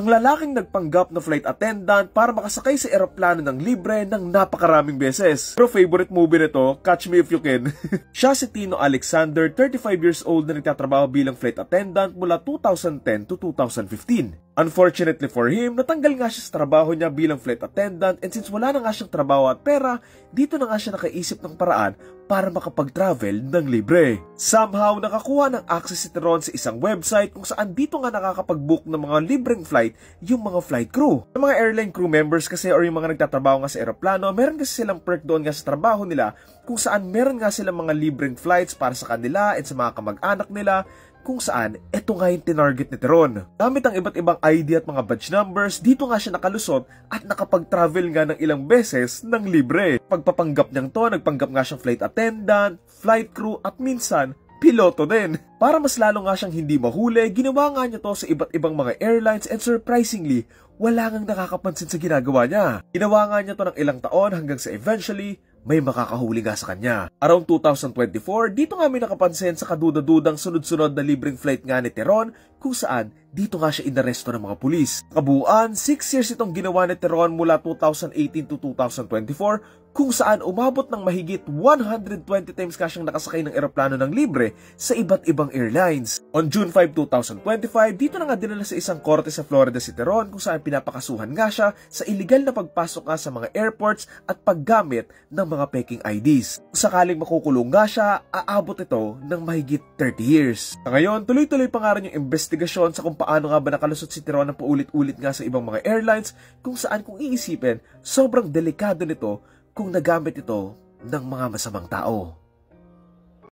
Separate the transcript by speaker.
Speaker 1: Ang lalaking nagpanggap na flight attendant para makasakay sa eroplano ng libre ng napakaraming beses. Pero favorite movie nito, Catch Me If You Can. Siya si Tino Alexander, 35 years old na nagtatrabaho bilang flight attendant mula 2010 to 2015. Unfortunately for him, natanggal nga siya sa trabaho niya bilang flight attendant, and since wala na nga siyang trabaho at pera, dito na nga siya nakaisip ng paraan para makapag-travel ng libre. Somehow, nakakuha ng access si Teron sa isang website kung saan dito nga nakakapag-book ng mga libreng flight yung mga flight crew. Yung mga airline crew members kasi or yung mga nagtatrabaho nga sa eroplano, meron kasi silang perk doon nga sa trabaho nila kung saan meron nga silang mga libreng flights para sa kanila at sa mga kamag-anak nila, kung saan ito nga yung tinarget ni Teron. Gamit ang iba't ibang ID at mga badge numbers, dito nga siya nakalusot at nakapag-travel nga ng ilang beses ng libre. Pagpapanggap niyang to, nagpanggap nga siyang flight attendant, flight crew at minsan, piloto din. Para mas lalo nga siyang hindi mahuli, ginawa nga niya to sa iba't ibang mga airlines and surprisingly, wala ngang nakakapansin sa ginagawa niya. Ginawa nga niya to ng ilang taon hanggang sa eventually, may makakahuli nga sa kanya. Around 2024, dito nga may nakapansin sa kaduda-dudang sunod-sunod na libreng flight nga ni Teron kung saan dito nga siya inaresto ng mga pulis. Kabuuan, 6 years itong ginawa ni Teron mula 2018 to 2024 kung saan umabot ng mahigit 120 times nga siyang nakasakay ng eroplano ng libre sa iba't ibang airlines. On June 5, 2025, dito na nga dinala sa isang korte sa Florida si Teron kung saan pinapakasuhan nga siya sa illegal na pagpasok nga sa mga airports at paggamit ng mga peking IDs. Kung sakaling makukulong nga siya, aabot ito ng mahigit 30 years. Sa ngayon, tuloy-tuloy pa nga rin yung investigasyon sa kung paano nga ba nakalusot si Teron ng paulit-ulit nga sa ibang mga airlines kung saan kung iisipin, sobrang delikado nito kung nagamit ito ng mga masamang tao.